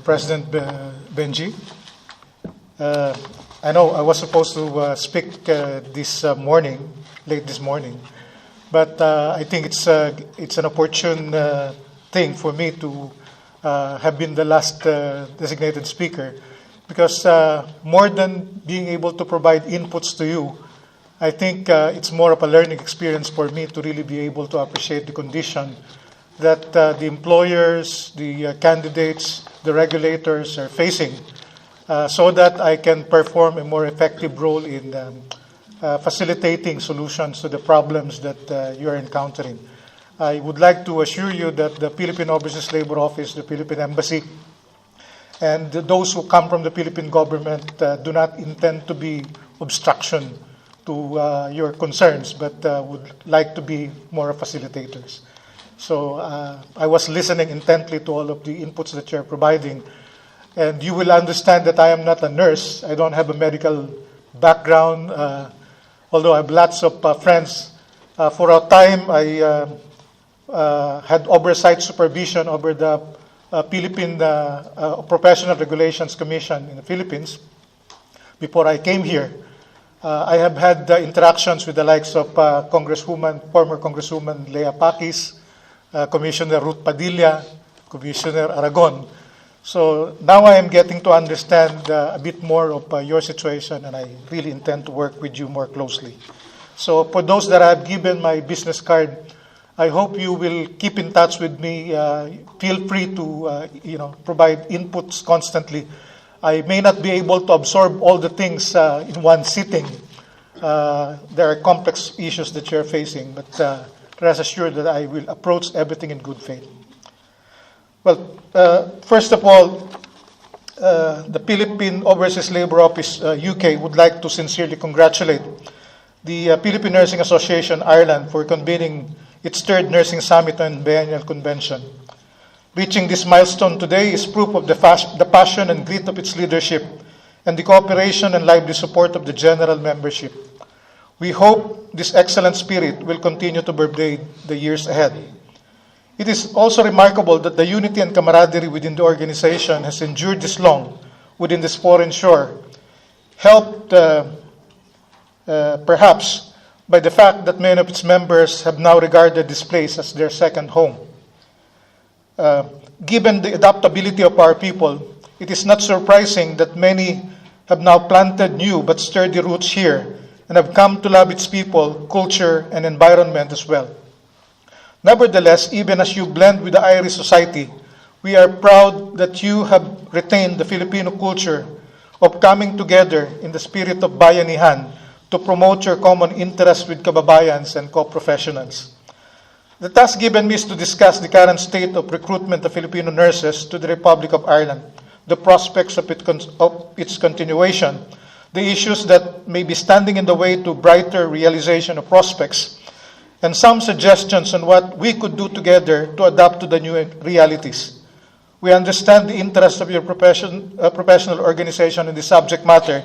President Benji. I know I was supposed to speak this morning, late this morning, but I think it's an opportune thing for me to have been the last designated speaker, because more than being able to provide inputs to you, I think it's more of a learning experience for me to really be able to appreciate the condition that the employers, the candidates, the regulators are facing, so that I can perform a more effective role in facilitating solutions to the problems that you are encountering. I would like to assure you that the Philippine Overseas Labor Office, the Philippine Embassy, and those who come from the Philippine government do not intend to be obstruction to your concerns, but would like to be more facilitators. So I was listening intently to all of the inputs that you're providing, and you will understand that I am not a nurse. I don't have a medical background, although I have lots of friends. For a time, I had oversight supervision over the Philippine Professional Regulations Commission in the Philippines before I came here. I have had interactions with the likes of former Congresswoman Lea Pakis, Commissioner Ruth Padilla, Commissioner Aragon. So now I am getting to understand a bit more of your situation, and I really intend to work with you more closely. So for those that I have given my business card, I hope you will keep in touch with me. Feel free to provide inputs constantly. I may not be able to absorb all the things in one sitting. There are complex issues that you're facing, but rest assured that I will approach everything in good faith. Well, first of all, the Philippine Overseas Labor Office, UK, would like to sincerely congratulate the Philippine Nursing Association Ireland for convening its third Nursing Summit and Biennial Convention. Reaching this milestone today is proof of the passion and grit of its leadership and the cooperation and lively support of the general membership. We hope this excellent spirit will continue to pervade the years ahead. It is also remarkable that the unity and camaraderie within the organization has endured this long within this foreign shore, helped perhaps by the fact that many of its members have now regarded this place as their second home. Given the adaptability of our people, it is not surprising that many have now planted new but sturdy roots here and have come to love its people, culture, and environment as well. Nevertheless, even as you blend with the Irish society, we are proud that you have retained the Filipino culture of coming together in the spirit of bayanihan to promote your common interests with kababayans and co-professionals. The task given me is to discuss the current state of recruitment of Filipino nurses to the Republic of Ireland, the prospects of its continuation, the issues that may be standing in the way to brighter realization of prospects, and some suggestions on what we could do together to adapt to the new realities. We understand the interest of your professional organization in this subject matter.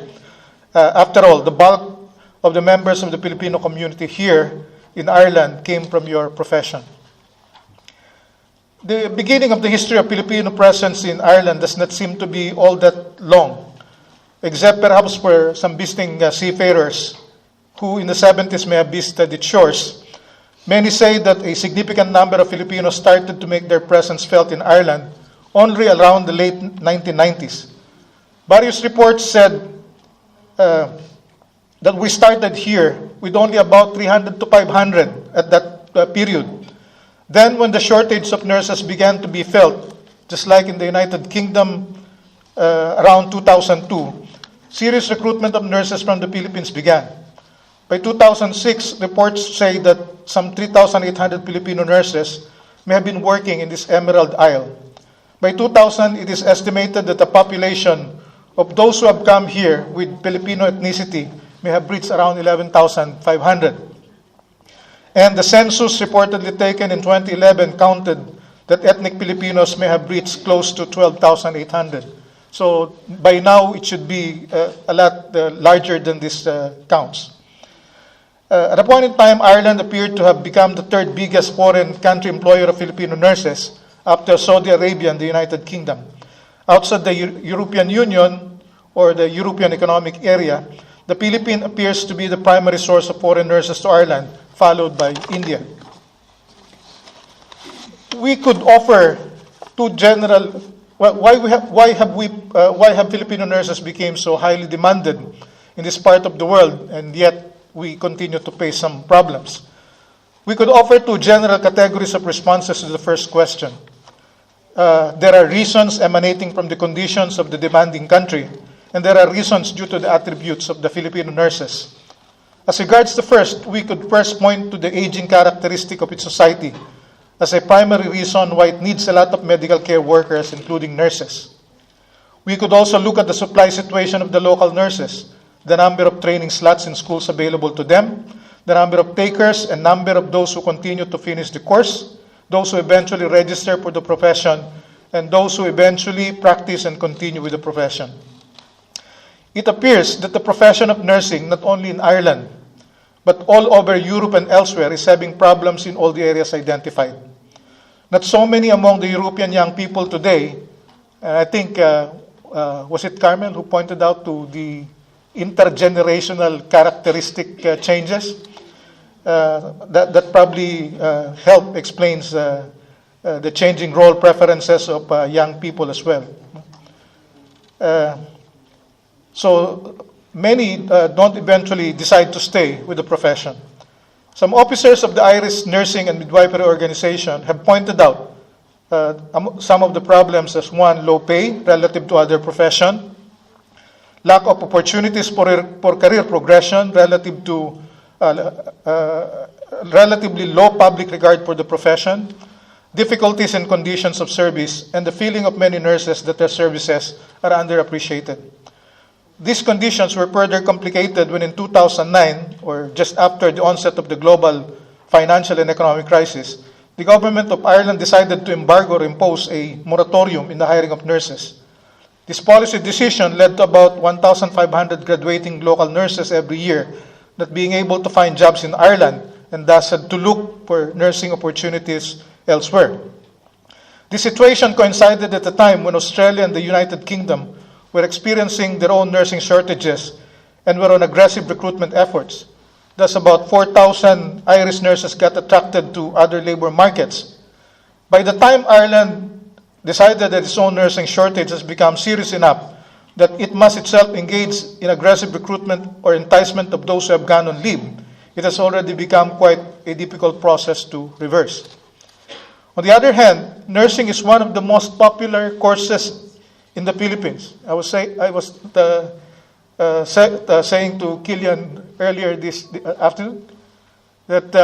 After all, the bulk of the members of the Filipino community here in Ireland came from your profession. The beginning of the history of Filipino presence in Ireland does not seem to be all that long, except perhaps for some visiting seafarers who in the 70s may have visited its shores. Many say that a significant number of Filipinos started to make their presence felt in Ireland only around the late 1990s. Various reports said that we started here with only about 300 to 500 at that period. Then when the shortage of nurses began to be felt, just like in the United Kingdom around 2002, serious recruitment of nurses from the Philippines began. By 2006, reports say that some 3,800 Filipino nurses may have been working in this Emerald Isle. By 2000, it is estimated that the population of those who have come here with Filipino ethnicity may have reached around 11,500. And the census reportedly taken in 2011 counted that ethnic Filipinos may have reached close to 12,800. So by now, it should be a lot larger than these counts. At a point in time, Ireland appeared to have become the third biggest foreign country employer of Filipino nurses after Saudi Arabia and the United Kingdom. Outside the European Union or the European Economic Area, the Philippines appears to be the primary source of foreign nurses to Ireland, followed by India. We could offer two general. Well, why have Filipino nurses become so highly demanded in this part of the world, and yet we continue to face some problems? We could offer two general categories of responses to the first question. There are reasons emanating from the conditions of the demanding country, and there are reasons due to the attributes of the Filipino nurses. As regards the first, we could first point to the aging characteristic of its society as a primary reason why it needs a lot of medical care workers, including nurses. We could also look at the supply situation of the local nurses, the number of training slots in schools available to them, the number of takers and number of those who continue to finish the course, those who eventually register for the profession, and those who eventually practice and continue with the profession. It appears that the profession of nursing, not only in Ireland, but all over Europe and elsewhere, is having problems in all the areas identified. Not so many among the European young people today, I think, was it Carmen who pointed out to the intergenerational characteristic changes? That probably help explains the changing role preferences of young people as well. So many don't eventually decide to stay with the profession. Some officers of the Irish Nursing and Midwifery Organization have pointed out some of the problems as one, low pay relative to other profession, lack of opportunities for career progression relative to relatively low public regard for the profession, difficulties in conditions of service, and the feeling of many nurses that their services are underappreciated. These conditions were further complicated when in 2009, or just after the onset of the global financial and economic crisis, the government of Ireland decided to embargo or impose a moratorium in the hiring of nurses. This policy decision led to about 1,500 graduating local nurses every year not being able to find jobs in Ireland and thus had to look for nursing opportunities elsewhere. This situation coincided at a time when Australia and the United Kingdom were experiencing their own nursing shortages and were on aggressive recruitment efforts. Thus, about 4,000 Irish nurses got attracted to other labor markets. By the time Ireland decided that its own nursing shortage has become serious enough that it must itself engage in aggressive recruitment or enticement of those who have gone on leave, it has already become quite a difficult process to reverse. On the other hand, nursing is one of the most popular courses in the Philippines. I was saying to Killian earlier this afternoon that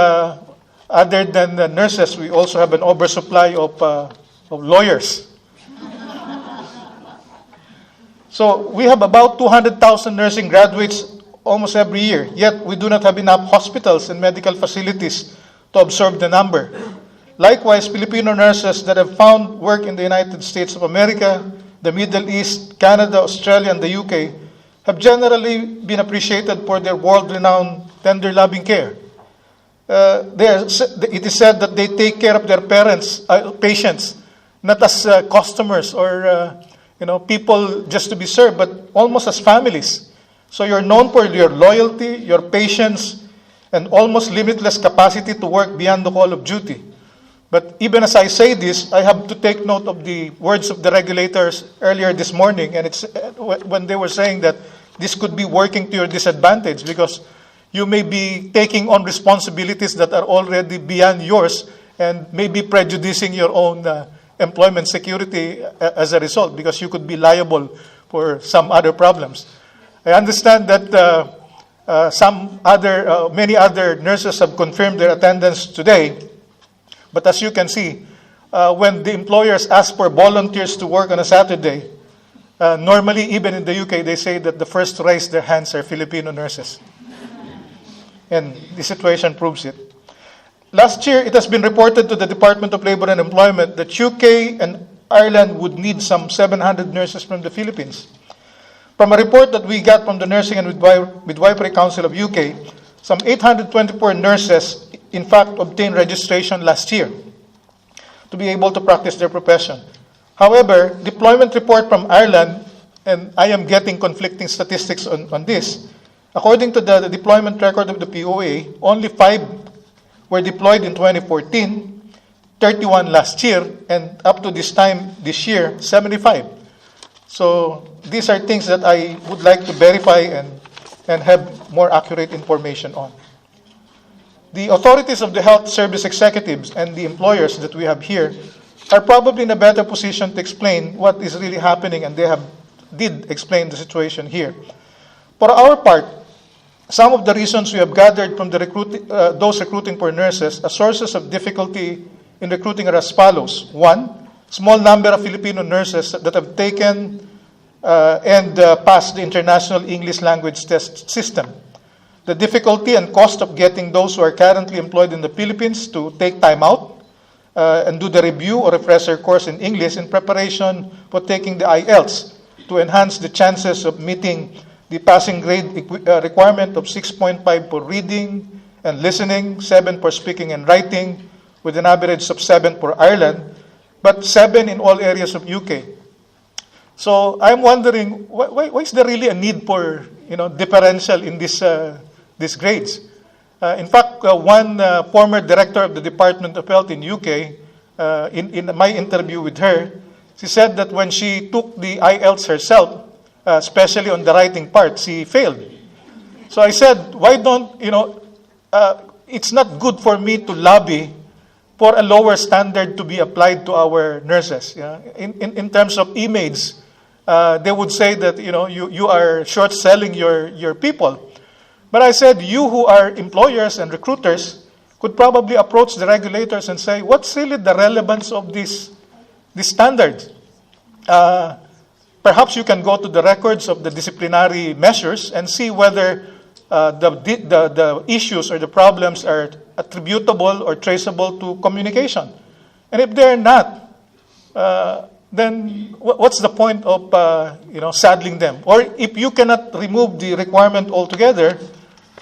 other than the nurses, we also have an oversupply of lawyers. So we have about 200,000 nursing graduates almost every year, yet we do not have enough hospitals and medical facilities to absorb the number. Likewise, Filipino nurses that have found work in the United States of America, the Middle East, Canada, Australia, and the UK have generally been appreciated for their world-renowned tender-loving care. It is said that they take care of their patients, not as customers or people just to be served, but almost as families. So you're known for your loyalty, your patience, and almost limitless capacity to work beyond the call of duty. But even as I say this, I have to take note of the words of the regulators earlier this morning, and it's when they were saying that this could be working to your disadvantage because you may be taking on responsibilities that are already beyond yours and may be prejudicing your own employment security as a result because you could be liable for some other problems. I understand that many other nurses have confirmed their attendance today. But as you can see, when the employers ask for volunteers to work on a Saturday, normally, even in the UK, they say that the first to raise their hands are Filipino nurses. And the situation proves it. Last year, it has been reported to the Department of Labor and Employment that UK and Ireland would need some 700 nurses from the Philippines. From a report that we got from the Nursing and Midwifery Council of UK, some 824 nurses in fact obtained registration last year to be able to practice their profession. However, deployment report from Ireland, and I am getting conflicting statistics on this. According to the deployment record of the POA, only 5 were deployed in 2014, 31 last year, and up to this time this year, 75. So these are things that I would like to verify and have more accurate information on. The authorities of the health service executives and the employers that we have here are probably in a better position to explain what is really happening, and they did explain the situation here. For our part, some of the reasons we have gathered from those recruiting for nurses as sources of difficulty in recruiting are as follows. One, small number of Filipino nurses that have taken and passed the International English Language Test system. The difficulty and cost of getting those who are currently employed in the Philippines to take time out and do the review or refresher course in English in preparation for taking the IELTS to enhance the chances of meeting the passing grade requirement of 6.5 for reading and listening, 7 for speaking and writing, with an average of 7 for Ireland, but 7 in all areas of UK. So I'm wondering, why is there really a need for differential in these grades? In fact, one former director of the Department of Health in UK, in my interview with her, she said that when she took the IELTS herself, especially on the writing part, she failed. So I said, why don't, it's not good for me to lobby for a lower standard to be applied to our nurses. Yeah? In terms of image, they would say that, you are short-selling your people. But I said, you who are employers and recruiters could probably approach the regulators and say, what's really the relevance of this standard? Perhaps you can go to the records of the disciplinary measures and see whether the issues or the problems are attributable or traceable to communication. And if they're not, then what's the point of saddling them? Or if you cannot remove the requirement altogether,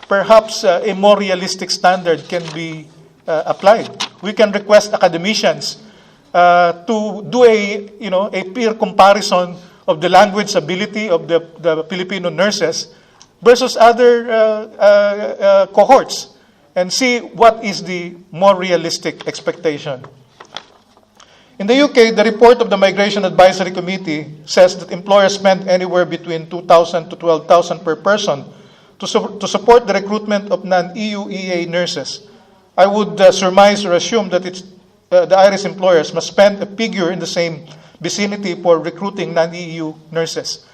perhaps a more realistic standard can be applied. We can request academicians to do a peer comparison of the language ability of the Filipino nurses versus other cohorts and see what is the more realistic expectation. In the UK, the report of the Migration Advisory Committee says that employers spend anywhere between 2,000 to 12,000 per person to support the recruitment of non-EU EA nurses. I would surmise or assume that the Irish employers must spend a figure in the same vicinity for recruiting non-EU nurses.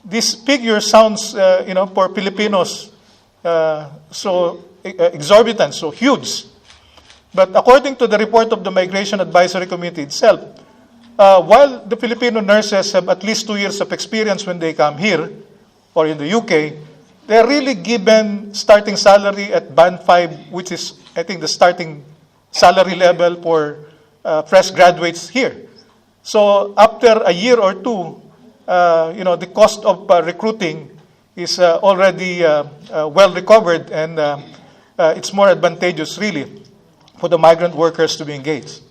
This figure sounds, for Filipinos, so exorbitant, so huge. But according to the report of the Migration Advisory Committee itself, while the Filipino nurses have at least 2 years of experience when they come here or in the UK, they are really given starting salary at Band 5, which is, I think, the starting salary level for fresh graduates here. So after a year or two, the cost of recruiting is already well recovered, and it's more advantageous, really, for the migrant workers to be engaged.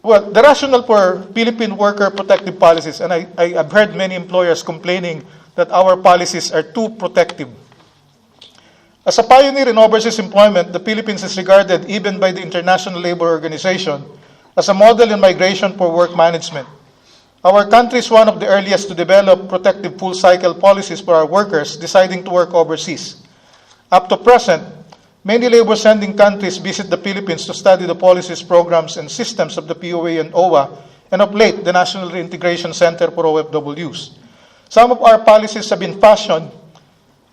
Well, the rationale for Philippine worker protective policies, and I've heard many employers complaining that our policies are too protective. As a pioneer in overseas employment, the Philippines is regarded, even by the International Labor Organization, as a model in migration for work management. Our country is one of the earliest to develop protective full-cycle policies for our workers deciding to work overseas. Up to present, many labor-sending countries visit the Philippines to study the policies, programs, and systems of the POA and OWA, and of late, the National Reintegration Center for OFWs. Some of our policies have been fashioned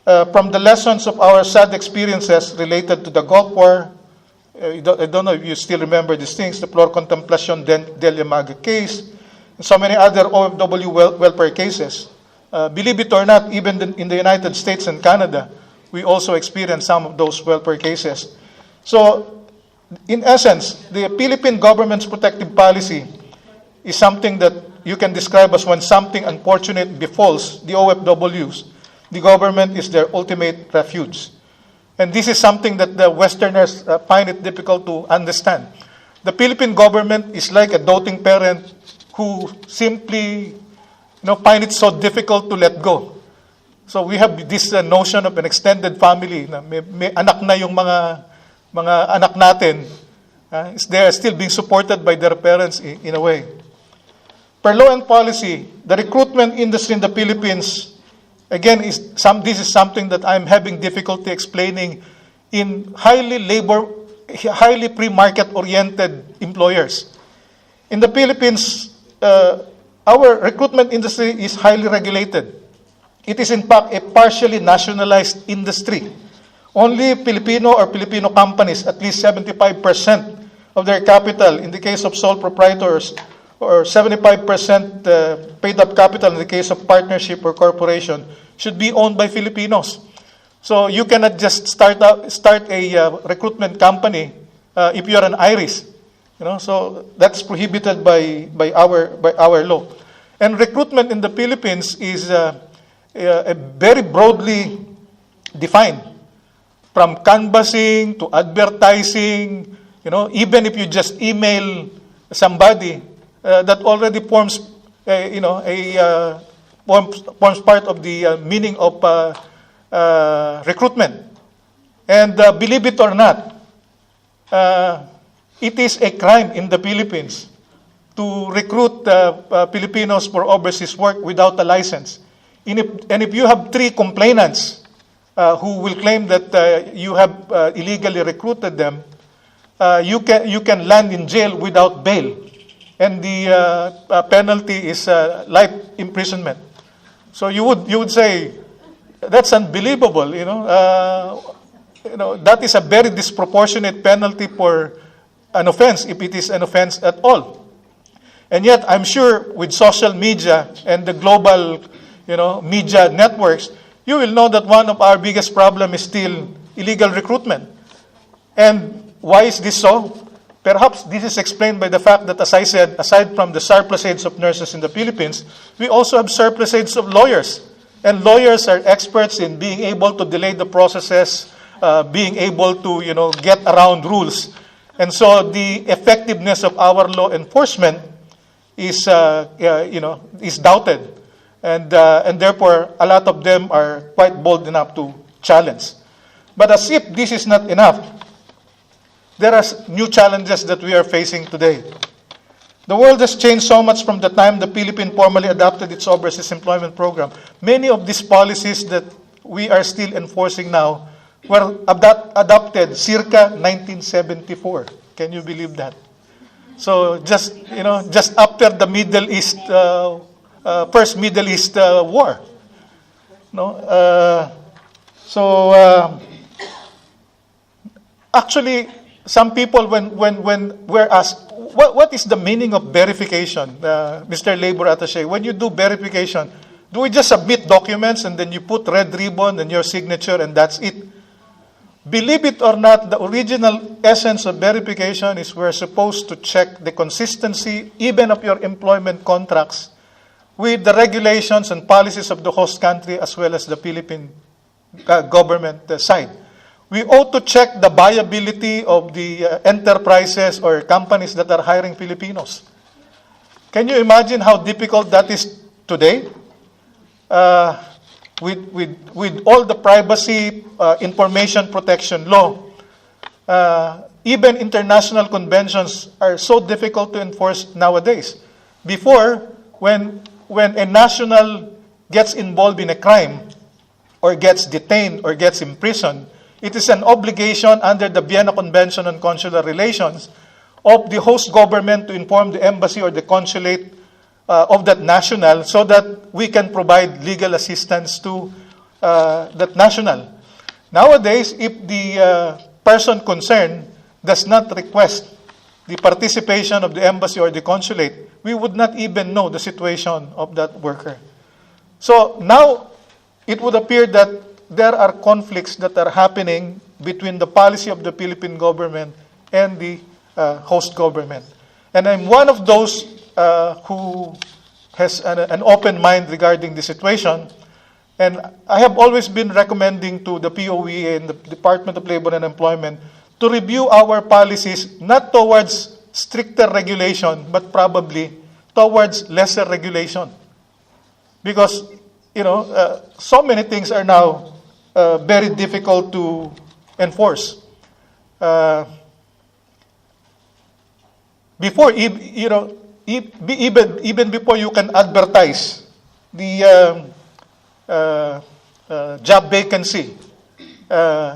from the lessons of our sad experiences related to the Gulf War. I don't know if you still remember these things, the Flor Contemplacion del Yamaga case, and so many other OFW welfare cases. Believe it or not, even in the United States and Canada, we also experienced some of those welfare cases. So, in essence, the Philippine government's protective policy is something that you can describe as when something unfortunate befalls the OFWs, the government is their ultimate refuge. And this is something that the Westerners find it difficult to understand. the Philippine government is like a doting parent who simply find it so difficult to let go. So we have this notion of an extended family na may anak na yung mga anak natin. They are still being supported by their parents in a way. Per law and policy, the recruitment industry in the Philippines, again, this is something that I'm having difficulty explaining in highly pre-market oriented employers. In the Philippines, our recruitment industry is highly regulated. It is in fact a partially nationalized industry. Only Filipino or Filipino companies, at least 75% of their capital in the case of sole proprietors, or 75% paid up capital in the case of partnership or corporation, should be owned by Filipinos. So you cannot just start a recruitment company if you're an Irish. So that's prohibited by our law. And recruitment in the Philippines is very broadly defined, from canvassing to advertising. Even if you just email somebody, that already forms forms part of the meaning of recruitment. And believe it or not, it is a crime in the Philippines to recruit Filipinos for overseas work without a license. And if you have 3 complainants who will claim that you have illegally recruited them, you can land in jail without bail, and the penalty is life imprisonment. So you would say that's unbelievable. That is a very disproportionate penalty for an offense, if it is an offense at all. And yet, I'm sure with social media and the global, media networks, you will know that one of our biggest problems is still illegal recruitment. And why is this so? Perhaps this is explained by the fact that, as I said, aside from the surplusage of nurses in the Philippines, we also have surplusage of lawyers. And lawyers are experts in being able to delay the processes, being able to, get around rules. And so the effectiveness of our law enforcement is doubted. And therefore, a lot of them are quite bold enough to challenge. But as if this is not enough, there are new challenges that we are facing today. The world has changed so much from the time the Philippines formally adopted its overseas employment program. Many of these policies that we are still enforcing now were adopted circa 1974. Can you believe that? So just after the Middle East, first Middle East war. Actually, some people, when we're asked, what is the meaning of verification, Mr. Labor Attache? When you do verification, do we just submit documents and then you put red ribbon and your signature and that's it? Believe it or not, the original essence of verification is we're supposed to check the consistency even of your employment contracts with the regulations and policies of the host country as well as the Philippine government side. We ought to check the viability of the enterprises or companies that are hiring Filipinos. Can you imagine how difficult that is today? With all the privacy information protection law, even international conventions are so difficult to enforce nowadays. Before, when a national gets involved in a crime or gets detained or gets imprisoned, it is an obligation under the Vienna Convention on Consular Relations of the host government to inform the embassy or the consulate of that national so that we can provide legal assistance to that national. Nowadays, if the person concerned does not request the participation of the embassy or the consulate, we would not even know the situation of that worker. So now, it would appear that there are conflicts that are happening between the policy of the Philippine government and the host government. And I'm one of those who has an open mind regarding the situation. And I have always been recommending to the POE and the Department of Labor and Employment to review our policies, not towards stricter regulation, but probably towards lesser regulation. Because, so many things are now very difficult to enforce. Before, even before you can advertise the job vacancy,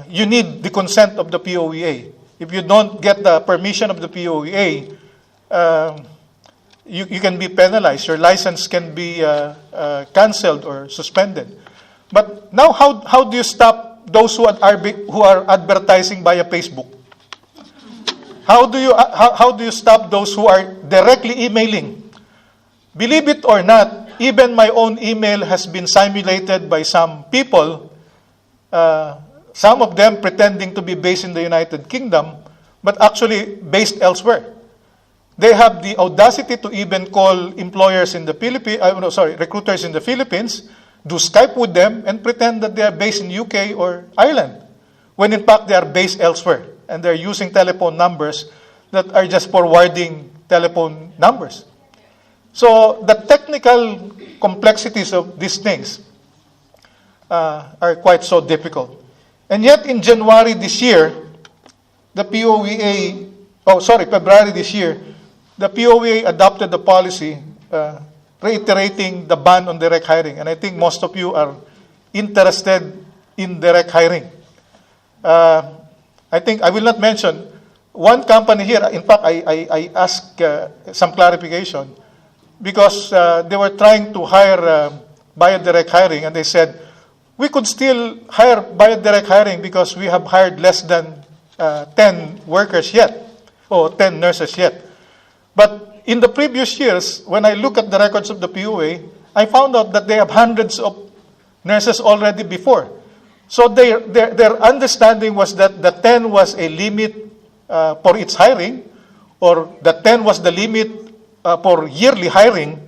you need the consent of the POEA. If you don't get the permission of the POEA, you can be penalized. Your license can be canceled or suspended. But now, how do you stop those who are advertising via Facebook? How do you stop those who are directly emailing? Believe it or not, even my own email has been simulated by some people, some of them pretending to be based in the United Kingdom, but actually based elsewhere. They have the audacity to even call employers in the Philippines, recruiters in the Philippines, do Skype with them and pretend that they are based in UK or Ireland, when in fact they are based elsewhere, and they're using telephone numbers that are just forwarding telephone numbers. So the technical complexities of these things are quite so difficult. And yet in January this year, February this year, the POEA adopted the policy reiterating the ban on direct hiring. And I think most of you are interested in direct hiring. I think I will not mention one company here. In fact, I asked some clarification because they were trying to hire via direct hiring, and they said, we could still hire via direct hiring because we have hired less than 10 workers yet, or 10 nurses yet. But in the previous years, when I look at the records of the POA, I found out that they have hundreds of nurses already before. So their understanding was that the 10 was a limit for its hiring, or the 10 was the limit for yearly hiring,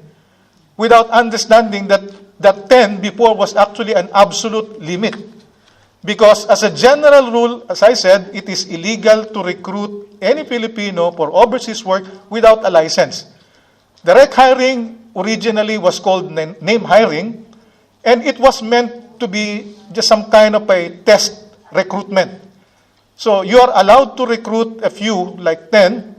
without understanding that that 10 before was actually an absolute limit. Because as a general rule, as I said, it is illegal to recruit any Filipino for overseas work without a license. Direct hiring originally was called name hiring, and it was meant to be just some kind of a test recruitment. So you are allowed to recruit a few, like 10,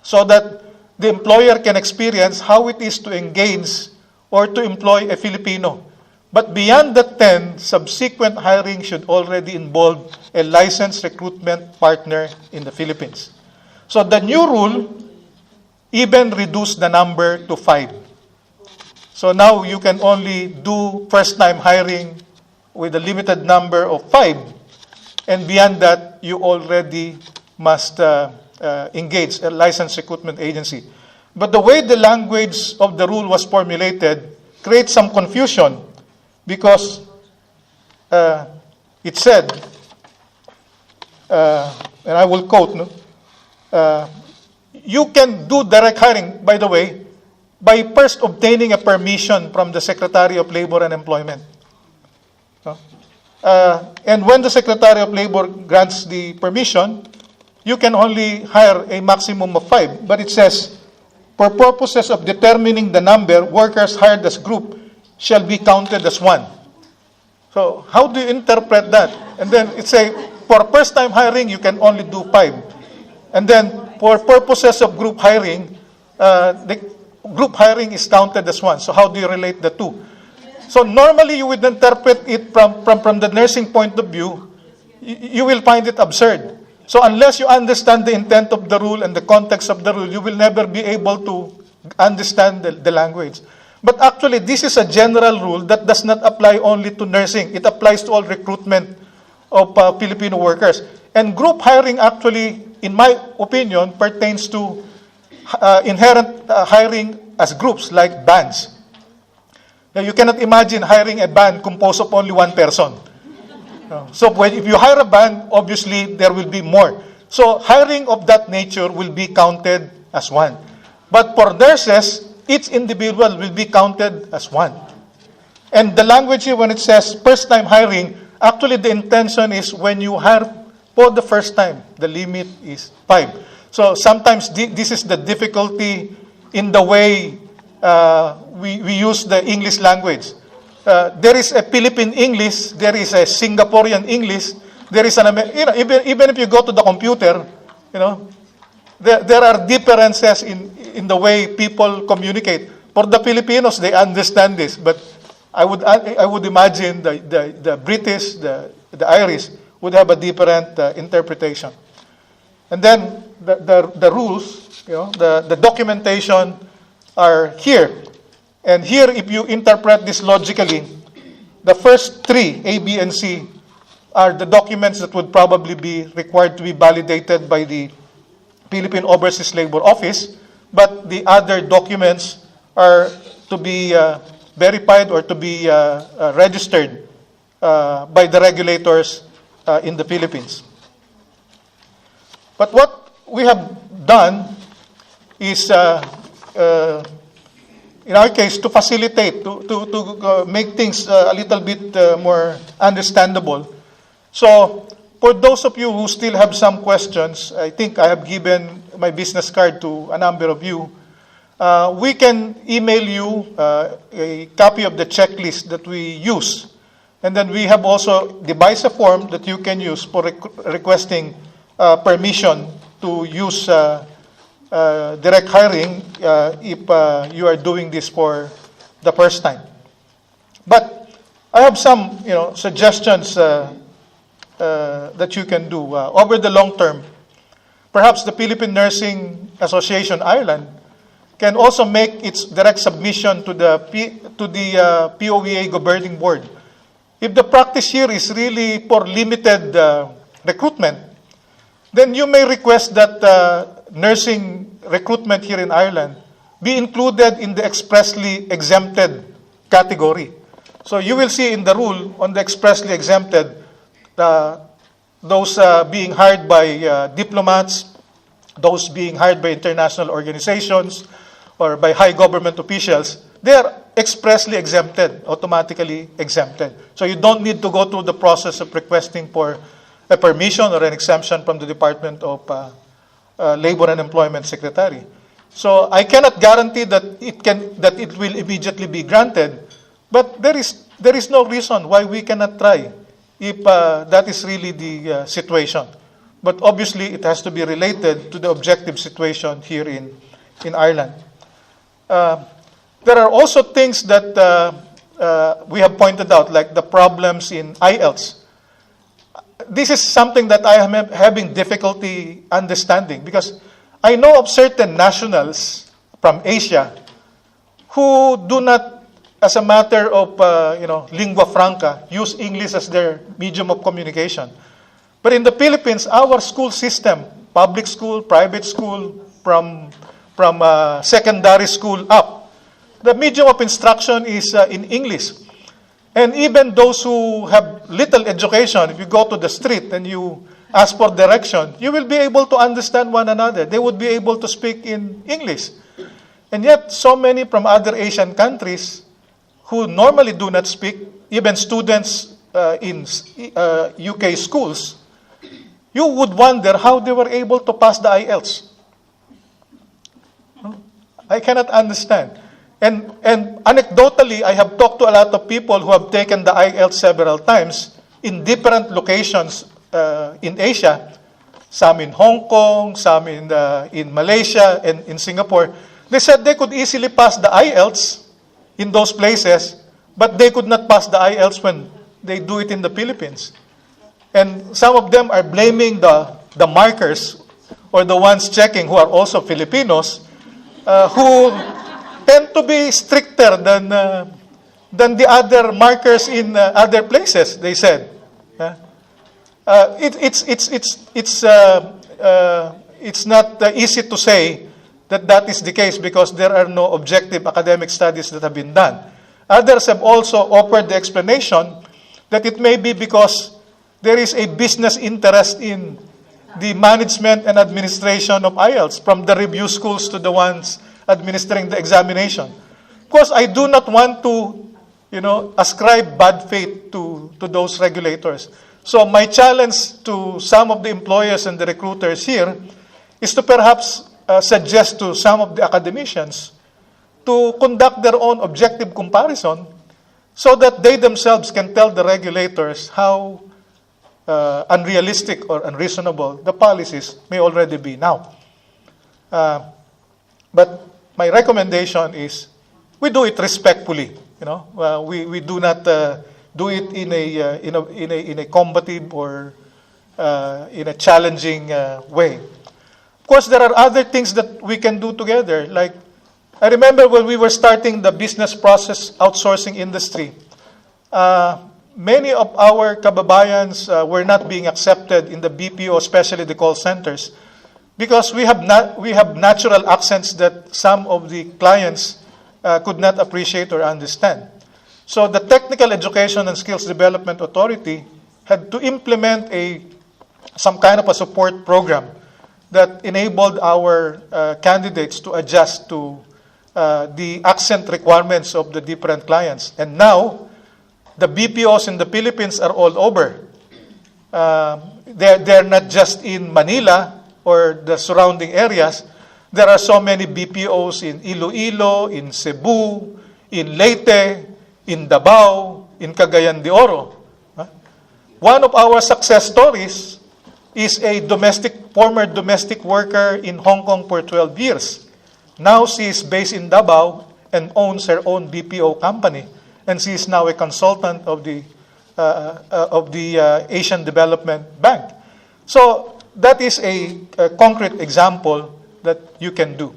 so that the employer can experience how it is to engage or to employ a Filipino. But beyond the 10, subsequent hiring should already involve a licensed recruitment partner in the Philippines. So the new rule even reduced the number to 5. So now you can only do first-time hiring with a limited number of 5. And beyond that, you already must engage a licensed recruitment agency. But the way the language of the rule was formulated creates some confusion, because it said, and I will quote, you can do direct hiring, by the way, by first obtaining a permission from the Secretary of Labor and Employment. And when the Secretary of Labor grants the permission, you can only hire a maximum of 5. But it says, for purposes of determining the number, workers hired as group shall be counted as 1. So how do you interpret that? And then it says, for first-time hiring, you can only do 5. And then for purposes of group hiring, the group hiring is counted as 1. So how do you relate the two? So normally you would interpret it from the nursing point of view, you will find it absurd. So unless you understand the intent of the rule and the context of the rule, you will never be able to understand the language. But actually, this is a general rule that does not apply only to nursing. It applies to all recruitment of Filipino workers. And group hiring actually, in my opinion, pertains to inherent hiring as groups, like bands. Now, you cannot imagine hiring a band composed of only one person. So if you hire a band, obviously there will be more. So hiring of that nature will be counted as 1. But for nurses, each individual will be counted as 1. And the language here, when it says first-time hiring, actually the intention is when you hire for the first time, the limit is 5. So sometimes this is the difficulty in the way we use the English language. There is a Philippine English, there is a Singaporean English, there is even if you go to the computer, there are differences in the way people communicate. For the Filipinos, they understand this, but I would imagine the British, the Irish would have a different interpretation. And then the rules, the documentation are here. And here, if you interpret this logically, the first three, A, B, and C, are the documents that would probably be required to be validated by the Philippine Overseas Labor Office, but the other documents are to be verified or to be registered by the regulators in the Philippines. But what we have done is, in our case, to facilitate, to make things a little bit more understandable. So, for those of you who still have some questions, I think I have given my business card to a number of you. We can email you a copy of the checklist that we use. And then we have also devised a form that you can use for requesting permission to use direct hiring if you are doing this for the first time. But I have some suggestions that you can do over the long term. Perhaps the Philippine Nursing Association Ireland can also make its direct submission to the POEA governing board. If the practice here is really for limited recruitment, then you may request that nursing recruitment here in Ireland be included in the expressly exempted category. So you will see in the rule on the expressly exempted, those being hired by diplomats, those being hired by international organizations, or by high government officials, they are expressly exempted, automatically exempted. So you don't need to go through the process of requesting for a permission or an exemption from the Department of Labor and Employment Secretary. So I cannot guarantee that it will immediately be granted, but there is no reason why we cannot try if that is really the situation. But obviously, it has to be related to the objective situation here in Ireland. There are also things that we have pointed out, like the problems in IELTS. This is something that I am having difficulty understanding, because I know of certain nationals from Asia who do not, as a matter of lingua franca, use English as their medium of communication. But in the Philippines, our school system, public school, private school, from secondary school up, the medium of instruction is in English. And even those who have little education, if you go to the street and you ask for direction, you will be able to understand one another. They would be able to speak in English. And yet, so many from other Asian countries who normally do not speak, even students in UK schools, you would wonder how they were able to pass the IELTS. I cannot understand. And anecdotally, I have talked to a lot of people who have taken the IELTS several times in different locations in Asia, some in Hong Kong, some in Malaysia, and in Singapore. They said they could easily pass the IELTS in those places, but they could not pass the IELTS when they do it in the Philippines. And some of them are blaming the markers, or the ones checking who are also Filipinos, who tend to be stricter than the other markers in other places, they said. It's not easy to say that is the case, because there are no objective academic studies that have been done. Others have also offered the explanation that it may be because there is a business interest in the management and administration of IELTS, from the review schools to the ones administering the examination. Of course, I do not want to, ascribe bad faith to those regulators. So my challenge to some of the employers and the recruiters here is to perhaps suggest to some of the academicians to conduct their own objective comparison so that they themselves can tell the regulators how unrealistic or unreasonable the policies may already be now. But my recommendation is we do it respectfully. We do not do it in a combative or in a challenging way. Of course, there are other things that we can do together. Like, I remember when we were starting the business process outsourcing industry, many of our kababayans were not being accepted in the BPO, especially the call centers, because we have natural accents that some of the clients could not appreciate or understand. So the Technical Education and Skills Development Authority had to implement some kind of a support program that enabled our candidates to adjust to the accent requirements of the different clients. And now, the BPOs in the Philippines are all over. They're not just in Manila or the surrounding areas. There are so many BPOs in Iloilo, in Cebu, in Leyte, in Davao, in Cagayan de Oro. One of our success stories is a former domestic worker in Hong Kong for 12 years. Now she is based in Davao and owns her own BPO company. And she is now a consultant of the Asian Development Bank. So that is a concrete example that you can do.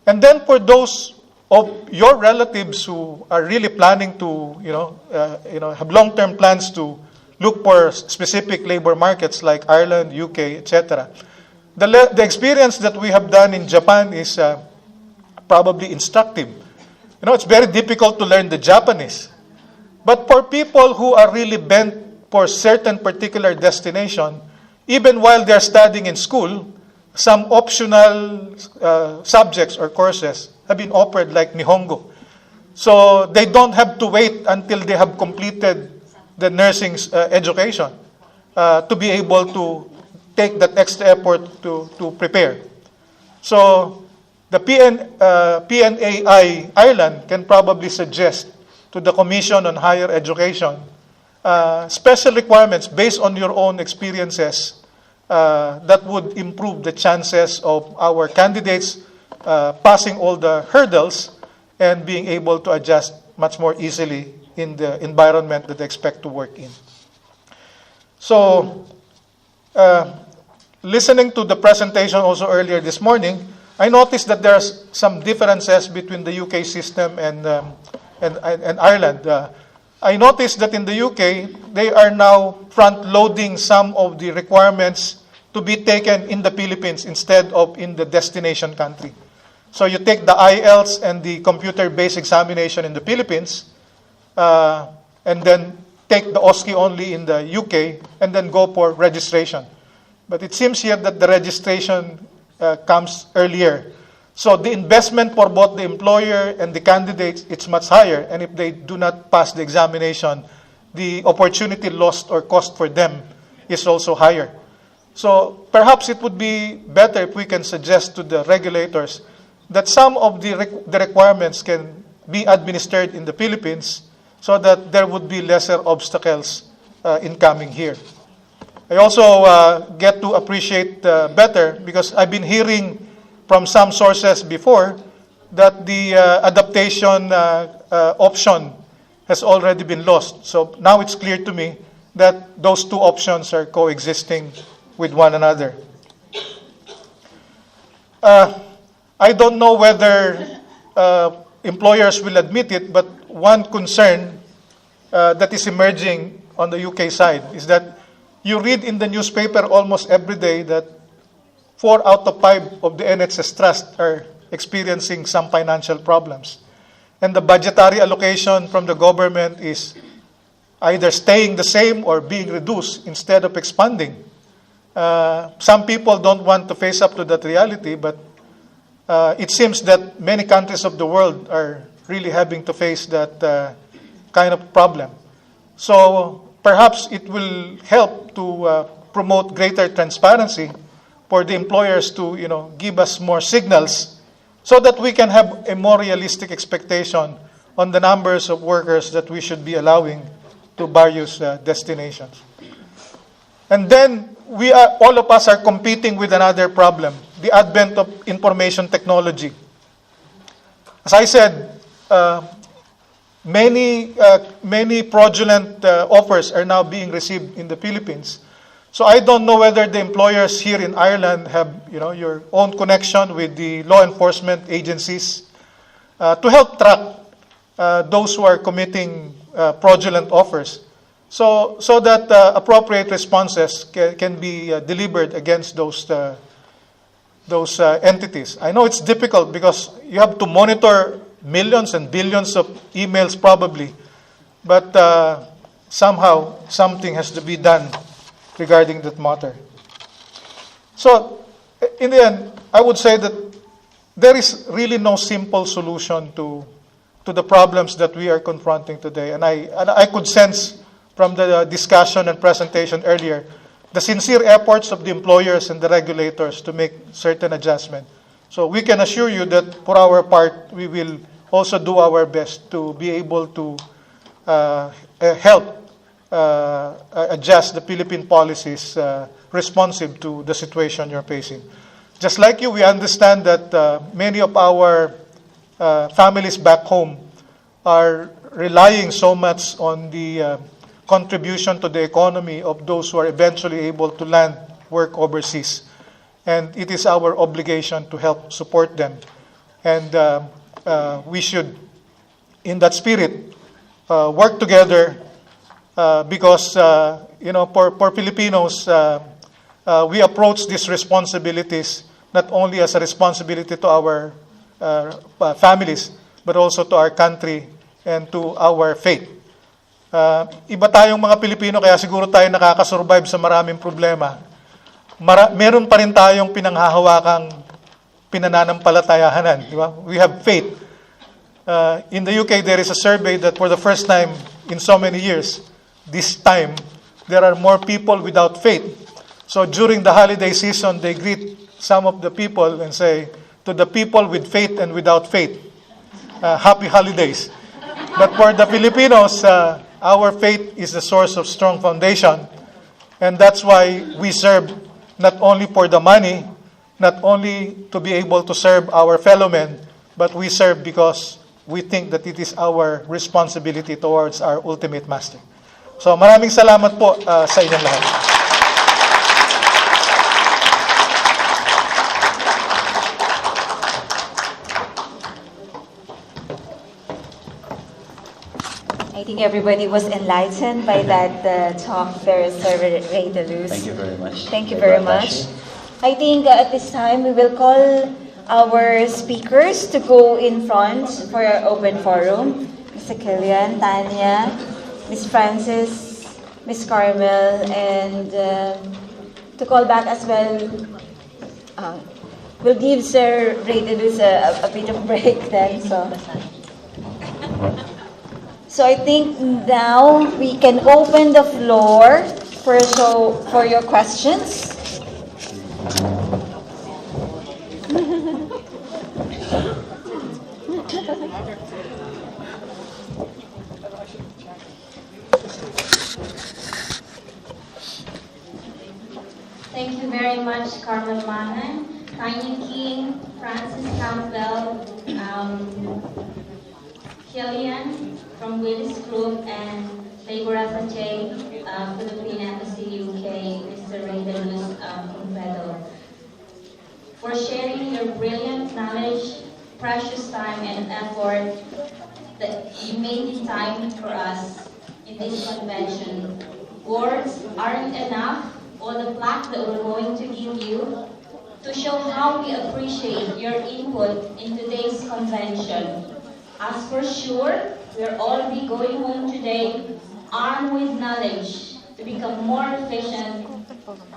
And then for those of your relatives who are really planning to, have long-term plans to look for specific labor markets like Ireland, UK, etc. The experience that we have done in Japan is probably instructive. It's very difficult to learn the Japanese. But for people who are really bent for certain particular destination, even while they're studying in school, some optional subjects or courses have been offered like Nihongo. So they don't have to wait until they have completed the nursing education to be able to take that extra effort to prepare. So the PNAI Ireland can probably suggest to the Commission on Higher Education special requirements based on your own experiences that would improve the chances of our candidates passing all the hurdles and being able to adjust much more easily in the environment that they expect to work in. So, listening to the presentation also earlier this morning, I noticed that there's some differences between the UK system and Ireland. I noticed that in the UK, they are now front-loading some of the requirements to be taken in the Philippines instead of in the destination country. So you take the IELTS and the computer-based examination in the Philippines, and then take the OSCE only in the UK, and then go for registration. But it seems here that the registration comes earlier. So the investment for both the employer and the candidates, it's much higher. And if they do not pass the examination, the opportunity lost or cost for them is also higher. So perhaps it would be better if we can suggest to the regulators that some of the requirements can be administered in the Philippines so that there would be lesser obstacles in coming here. I also get to appreciate better because I've been hearing from some sources before that the adaptation option has already been lost. So now it's clear to me that those two options are coexisting with one another. I don't know whether employers will admit it, but one concern that is emerging on the UK side is that you read in the newspaper almost every day that 4 out of 5 of the NHS trusts are experiencing some financial problems. And the budgetary allocation from the government is either staying the same or being reduced instead of expanding. Some people don't want to face up to that reality, but it seems that many countries of the world are really having to face that kind of problem. So perhaps it will help to promote greater transparency for the employers to, give us more signals so that we can have a more realistic expectation on the numbers of workers that we should be allowing to various destinations. And then all of us are competing with another problem, the advent of information technology. As I said, many fraudulent offers are now being received in the Philippines. So I don't know whether the employers here in Ireland have, your own connection with the law enforcement agencies to help track those who are committing fraudulent offers, so that appropriate responses can be delivered against those entities. I know it's difficult because you have to monitor millions and billions of emails probably, but somehow something has to be done regarding that matter. So, in the end, I would say that there is really no simple solution to the problems that we are confronting today. And I could sense from the discussion and presentation earlier the sincere efforts of the employers and the regulators to make certain adjustments. So we can assure you that for our part, we will also do our best to be able to help adjust the Philippine policies responsive to the situation you're facing. Just like you, we understand that many of our families back home are relying so much on the contribution to the economy of those who are eventually able to land work overseas. And it is our obligation to help support them. And we should, in that spirit, work together because, for Filipinos, we approach these responsibilities not only as a responsibility to our families, but also to our country and to our faith. Iba tayong mga Pilipino, kaya siguro tayo nakakasurvive sa maraming problema. Meron pa rin tayong pinanghahawakang pinananampalatayahanan. Di ba? We have faith. In the UK, there is a survey that for the first time in so many years, this time, there are more people without faith. So during the holiday season, they greet some of the people and say, to the people with faith and without faith, happy holidays. But for the Filipinos, our faith is the source of strong foundation. And that's why we serve not only for the money, not only to be able to serve our fellow men, but we serve because we think that it is our responsibility towards our ultimate master. So maraming salamat po sa inyong lahat. I think everybody was enlightened by that talk there, Sir Reydeluz. Thank you very much. Thank you very much. I think at this time we will call our speakers to go in front for our open forum. Mr. Killian, Tanya, Ms. Francis, Ms. Carmel, and to call back as well, we'll give Sir Reydeluz a bit of break then. So I think now we can open the floor for your questions. Thank you very much, Carmel Manan, Tanya King, Francis Campbell, Killian from Willis Group, and Labor Attache, Philippine Embassy, UK, Mr. Reydeluz Conferido, for sharing your brilliant knowledge, precious time, and effort that you made the time for us in this convention. Words aren't enough, or the plaque that we're going to give you, to show how we appreciate your input in today's convention. As for sure, we'll all be going home today armed with knowledge to become more efficient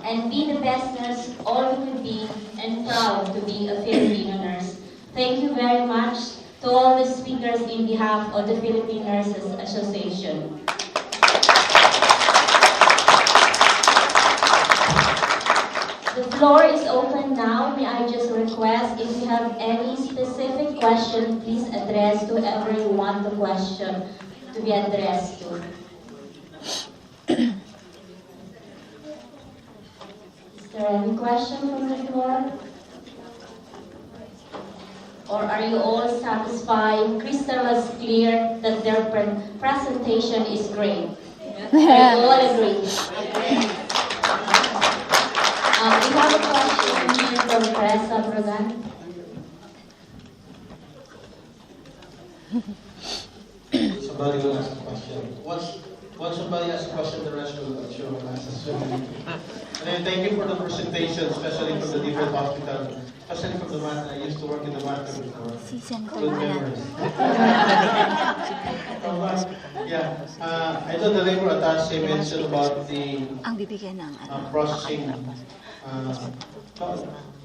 and be the best nurse all we could be, and proud to be a Filipino nurse. Thank you very much to all the speakers in behalf of the Philippine Nurses Association. The floor is open now. May I just request, if you have any specific question, please address to whoever you want the question to be addressed to. Is there any question from the floor? Or are you all satisfied? Crystal was clear that their presentation is great. We all agree. We have a question here from Teresa Brogan. Somebody will ask a question. Once somebody asks a question, the rest will answer. And thank you for the presentation, especially from the different hospitals, especially from the matter. I used to work in the matter before. Good memories. I know the labor attache mentioned about the processing.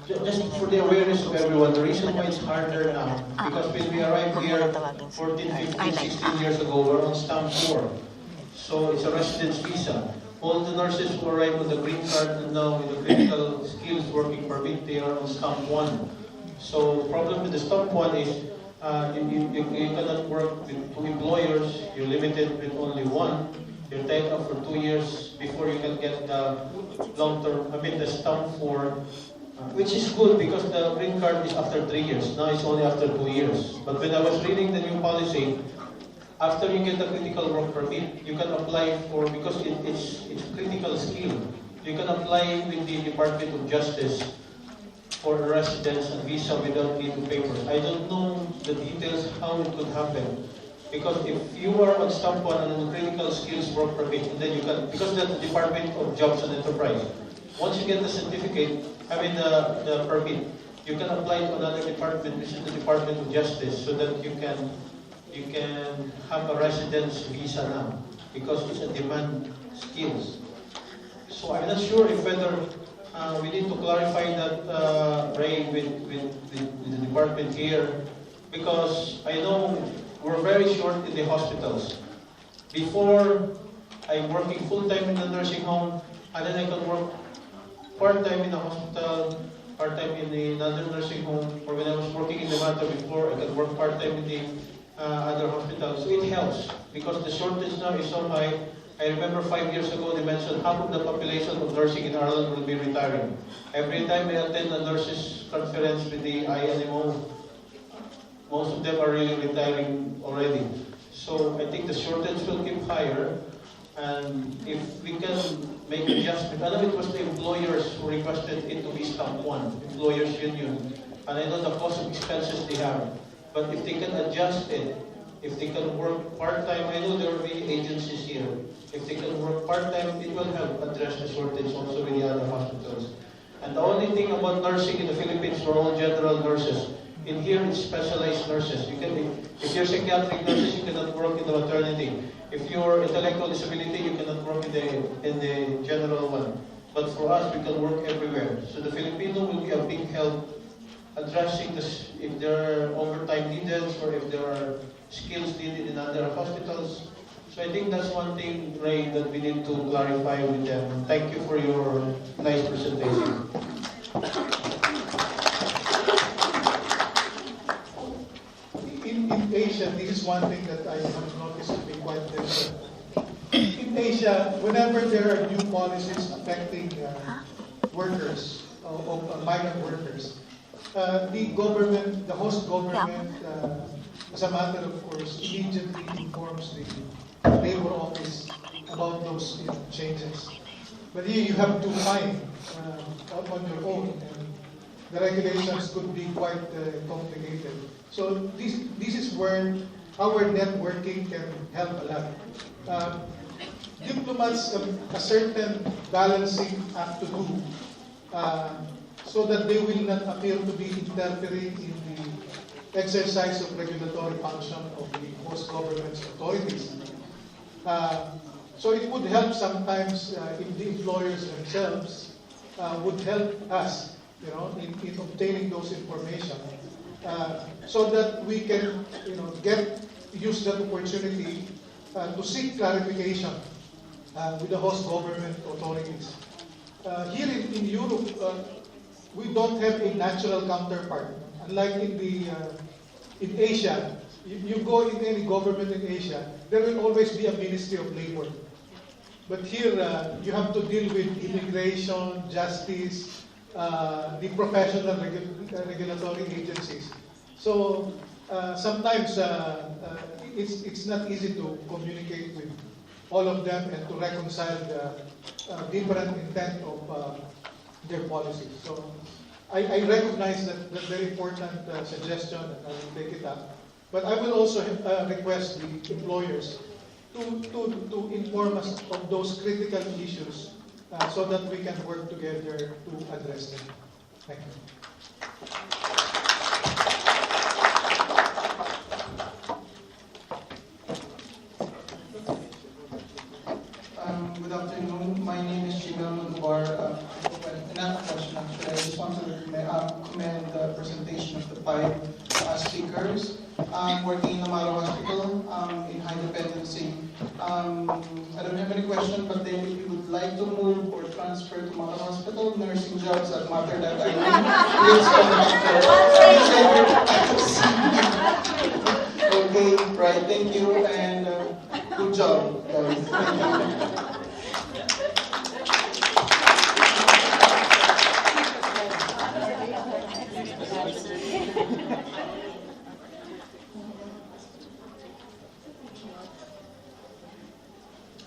Just for the awareness of everyone, the reason why it's harder now, because when we arrived here 14, 15, 16 years ago, we're on stamp 4. So it's a residence visa. All the nurses who arrive with the green card and now with the critical skills working permit, they are on stamp 1. So the problem with the stamp 1 is you cannot work with 2 employers. You're limited with only 1. You're tied up for 2 years before you can get the long-term, the stamp 4, which is good because the green card is after 3 years. Now it's only after 2 years. But when I was reading the new policy, after you get the critical work permit, you can apply for, because it's critical skill, you can apply with the Department of Justice for a residence and visa without needing papers. I don't know the details how it could happen. Because if you are on stamp 1 and on critical skills work permit, and then you can, because that's the Department of Jobs and Enterprise, once you get the certificate, the permit, you can apply to another department, which is the Department of Justice, so that you can have a residence visa now, because it's a demand skills. So I'm not sure if whether we need to clarify that, Ray, with the department here, because I know we're very short in the hospitals. Before, I'm working full-time in the nursing home, and then I can work part-time in the hospital, part-time in another nursing home, or when I was working in the matter before, I could work part-time in the other hospitals. So it helps, because the shortage now is so high. I remember 5 years ago, they mentioned half of the population of nursing in Ireland will be retiring. Every time I attend a nurses conference with the INMO, most of them are really retiring already. So I think the shortage will keep higher, and if we can make adjustment, I know it was the employers who requested it to be stamp 1, employers union, and I know the cost of expenses they have. But if they can adjust it, if they can work part-time, I know there are many agencies here. If they can work part-time, it will help address the shortage also with the other hospitals. And the only thing about nursing in the Philippines, we're all general nurses. In here, it's specialized nurses. If you're psychiatric nurses, you cannot work in the maternity. If you're intellectual disability, you cannot work in the general one. But for us, we can work everywhere. So the Filipino will be a big help addressing this, if there are overtime needed or if there are skills needed in other hospitals. So I think that's one thing, Ray, that we need to clarify with them. Thank you for your nice presentation. In Asia, this is one thing that I have noticed to be quite different. In Asia, whenever there are new policies affecting workers, migrant workers, the government, the host government, as a matter of course, immediately informs the labor office about those changes. But here you have to find on your own, and the regulations could be quite complicated. So this is where our networking can help a lot. Diplomats have a certain balancing act to do, so that they will not appear to be interfering in the exercise of regulatory function of the host government's authorities. So it would help sometimes if the employers themselves would help us, in obtaining those information, so that we can, use that opportunity to seek clarification with the host government authorities. Here in Europe, we don't have a natural counterpart. Unlike in Asia, you go in any government in Asia, there will always be a Ministry of Labor. But here, you have to deal with immigration, justice, the professional regulatory agencies. So sometimes it's not easy to communicate with all of them and to reconcile the different intent of their policies. So I recognize that very important suggestion, and I will take it up. But I will also request the employers to inform us of those critical issues so that we can work together to address them. Thank you. Good afternoon. My name is Chimel Madubar. Not a question, actually. I just want to commend the presentation of the 5 speakers. Working in the Amaro Hospital in high dependency. I don't have any question, but then if you would like to move or transfer to Amaro Hospital, nursing jobs at matter.id, please contact. Okay, right. Thank you, and good job, guys. Thank you.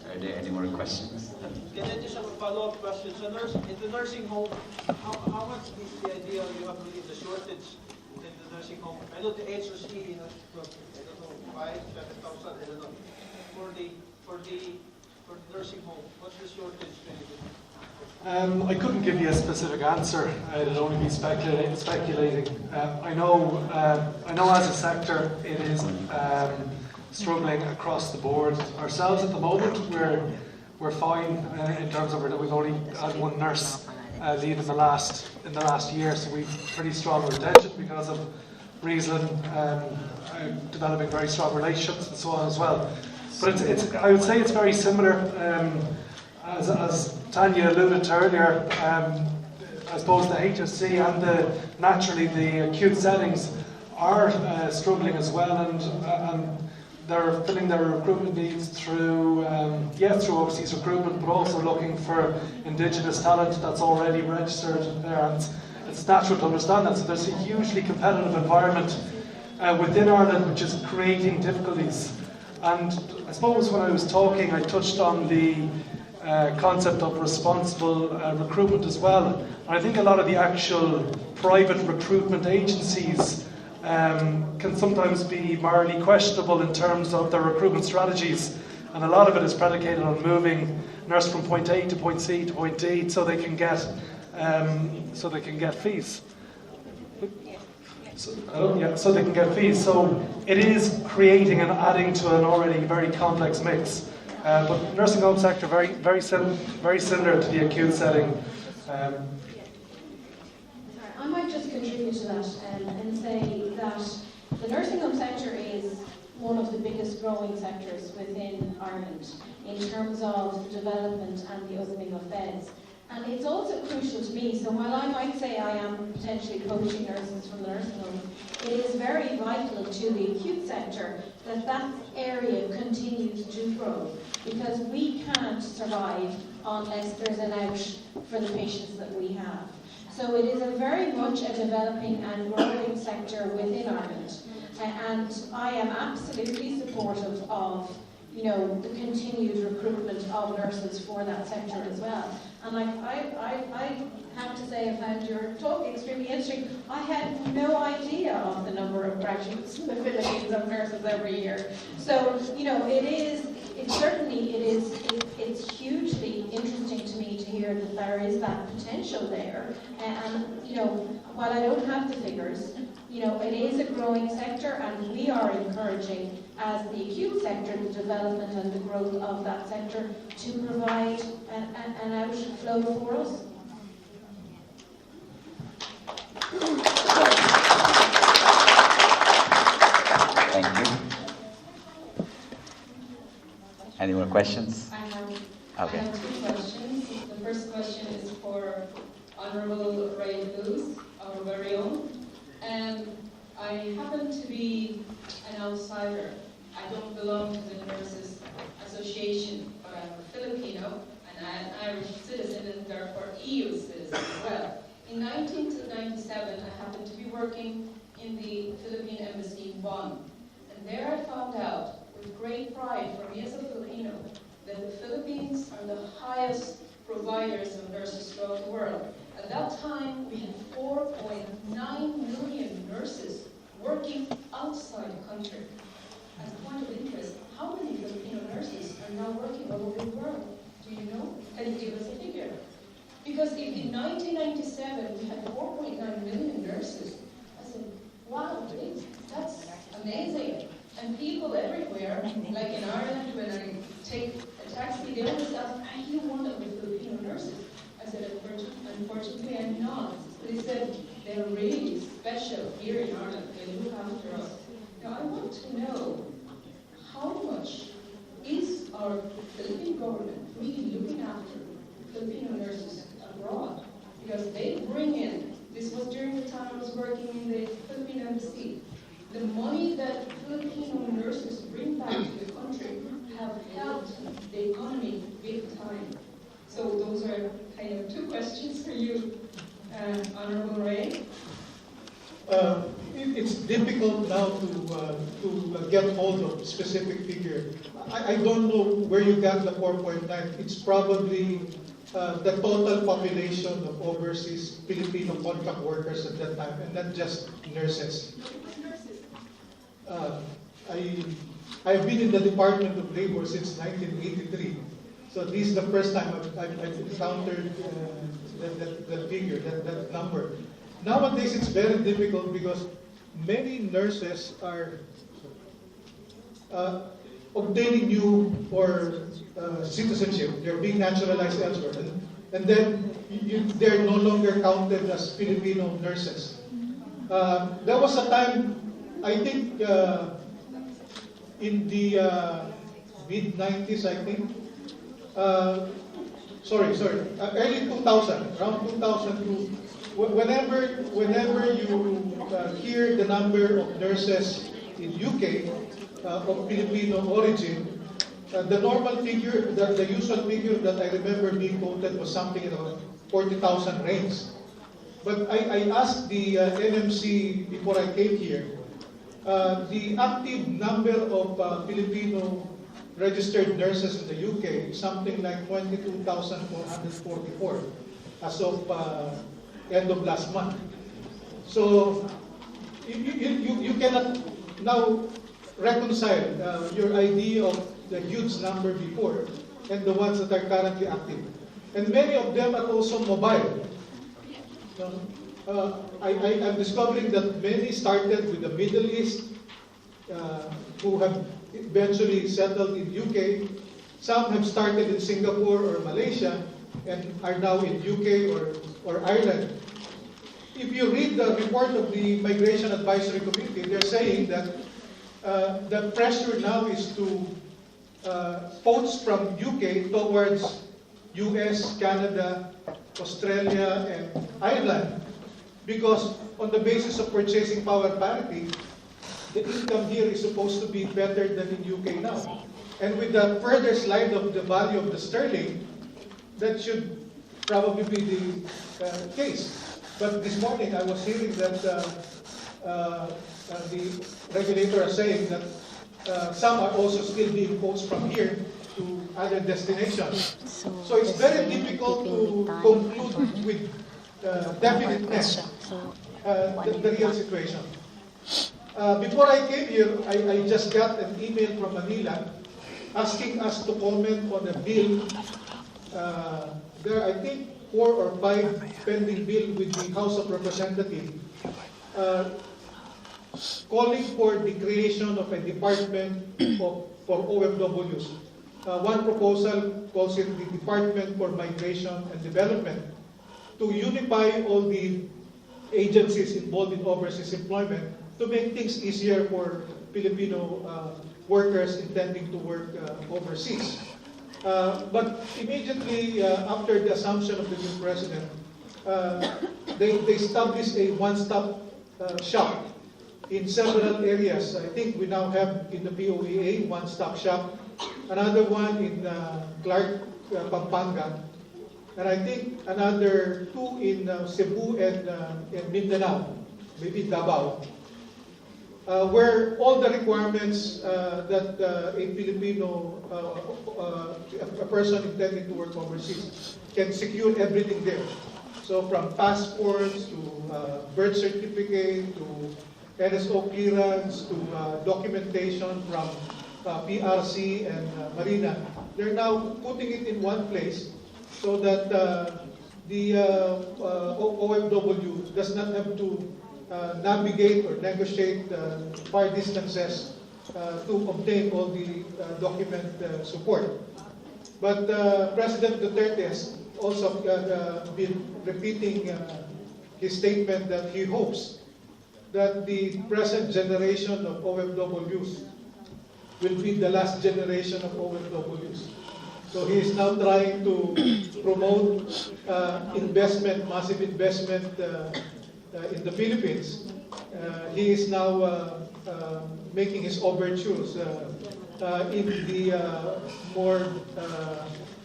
Are there any more questions? Can I just have a follow-up question? So in the nursing home, how much is the idea you have really the shortage in the nursing home? I know the HOC, I don't know, 5,000, 7,000, I don't know. For the nursing home, what's the shortage really? I couldn't give you a specific answer. It'd only be speculating. I know as a sector it is struggling across the board. Ourselves at the moment, we're fine in terms of that we've only had 1 nurse leave in the last year, so we've pretty strong retention because of Riesling developing very strong relationships and so on as well. But I would say it's very similar. As Tanya alluded to earlier, I suppose the HSC and naturally the acute settings are struggling as well, and they're filling their recruitment needs through overseas recruitment, but also looking for indigenous talent that's already registered there. And it's natural to understand that. So there's a hugely competitive environment within Ireland, which is creating difficulties. And I suppose when I was talking, I touched on the concept of responsible recruitment as well. And I think a lot of the actual private recruitment agencies can sometimes be morally questionable in terms of their recruitment strategies, and a lot of it is predicated on moving nurse from point A to point C to point D so they can get fees. So they can get fees. So it is creating and adding to an already very complex mix. But nursing home sector very similar to the acute setting. I might just contribute to that and say that the nursing home sector is one of the biggest growing sectors within Ireland in terms of development and the opening of beds. And it's also crucial to me, so while I might say I am potentially coaching nurses from the nursing home, it is very vital to the acute sector that that area continues to grow, because we can't survive unless there's an out for the patients that we have. So it is a very much a developing and growing sector within Ireland. And I am absolutely supportive of, the continued recruitment of nurses for that sector as well. And I have to say, I found your talk extremely interesting. I had no idea of the number of graduates in the Philippines of nurses every year. So, it's hugely interesting to me to hear that there is that potential there. And while I don't have the figures, it is a growing sector, and we are encouraging, as the acute sector, the development and the growth of that sector to provide an outflow for us. Thank you. Any more questions? I have 2 questions. The first question is for Honorable Reydeluz, our very own. I happen to be an outsider. I don't belong to the Nurses Association, but I'm a Filipino and I'm an Irish citizen and therefore EU citizen as well. In 1997, I happened to be working in the Philippine Embassy in Bonn. And there I found out, with great pride for me as a Filipino, that the Philippines are the highest providers of nurses throughout the world. At that time, we had 4.9 million nurses working outside the country. As a point of interest, how many Filipino nurses are now working all over the world? Do you know? Can you give us a figure? Because if in 1997 we had 4.9 million nurses, I said, wow, that's amazing. And people everywhere, like in Ireland, when I take a taxi, they always ask, are you one of the Filipino nurses? I said, unfortunately, I'm not. They said, they're really special here in Ireland. They look after us. Now, I want to know, how much is our Philippine government really looking after Filipino nurses abroad? Because they bring in, this was during the time I was working in the Philippine Embassy, the money that Filipino nurses bring back to the country have helped the economy big time. So those are kind of two questions for you, Honorable Ray. It's difficult now to get hold of specific figure. I don't know where you got the 4.9. It's probably the total population of overseas Filipino contract workers at that time, and not just nurses. I've been in the Department of Labor since 1983, so this is the first time I've encountered that figure, that number. Nowadays, it's very difficult because many nurses are obtaining new or citizenship. They're being naturalized elsewhere, and then they're no longer counted as Filipino nurses. There was a time, I think, in the mid-90s, I think. Early 2000, around 2002. Whenever you hear the number of nurses in UK of Filipino origin, the normal figure, the usual figure that I remember being quoted was something in the 40,000 range. But I asked the NMC before I came here, the active number of Filipino registered nurses in the UK is something like 22,444 as of end of last month. So you cannot now reconcile your idea of the huge number before and the ones that are currently active. And many of them are also mobile. I'm discovering that many started with the Middle East, who have eventually settled in UK. Some have started in Singapore or Malaysia and are now in UK or Ireland. If you read the report of the Migration Advisory Committee, they're saying that the pressure now is to poach from UK towards US, Canada, Australia, and Ireland, because on the basis of purchasing power parity, the income here is supposed to be better than in UK now. And with the further slide of the value of the sterling, that should probably be the case. But this morning I was hearing that the regulator are saying that some are also still being poached from here to other destinations. So it's very difficult to conclude with definiteness the real situation. Before I came here, I just got an email from Manila asking us to comment on a bill. There are, I think, 4 or 5 pending bill with the House of Representatives calling for the creation of a department for OFWs. One proposal calls it the Department for Migration and Development to unify all the agencies involved in overseas employment to make things easier for Filipino workers intending to work overseas. But immediately after the assumption of the new president, they established a one-stop shop in several areas. I think we now have in the POEA one-stop shop, another one in Clark, Pampanga, and I think another two in Cebu and Mindanao, maybe Davao, where all the requirements that a Filipino, a person intending to work overseas, can secure everything there. So from passports to birth certificate to NSO clearance to documentation from PRC and Marina, they're now putting it in one place so that the OFW does not have to navigate or negotiate far distances to obtain all the document support. But President Duterte has also been repeating his statement that he hopes that the present generation of OFWs will be the last generation of OFWs. So he is now trying to promote investment, massive investment in the Philippines. He is now making his overtures in the more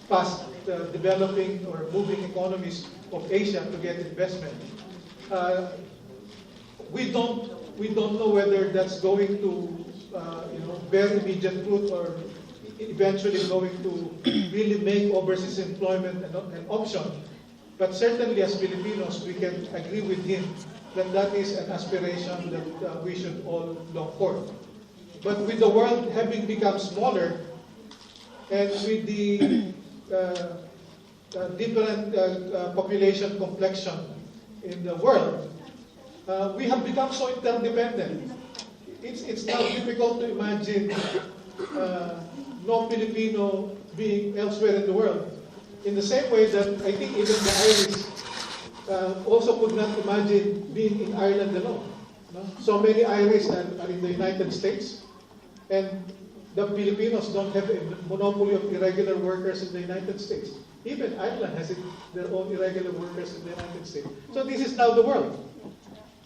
fast developing or moving economies of Asia to get investment. We don't know whether that's going to bear immediate fruit or eventually going to really make overseas employment an option. But certainly as Filipinos, we can agree with him that that is an aspiration that we should all long for. But with the world having become smaller and with the different population complexion in the world, we have become so interdependent. It's now difficult to imagine no Filipino being elsewhere in the world. In the same way that I think even the Irish also could not imagine being in Ireland alone. No? So many Irish are in the United States, and the Filipinos don't have a monopoly of irregular workers in the United States. Even Ireland has their own irregular workers in the United States. So this is now the world.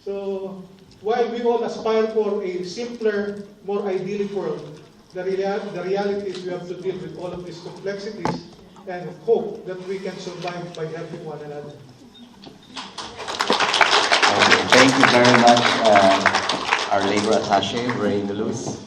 So while we all aspire for a simpler, more idyllic world, the reality is we have to deal with all of these complexities and hope that we can survive by helping one another. Okay, thank you very much, our labor attaché, Reydeluz.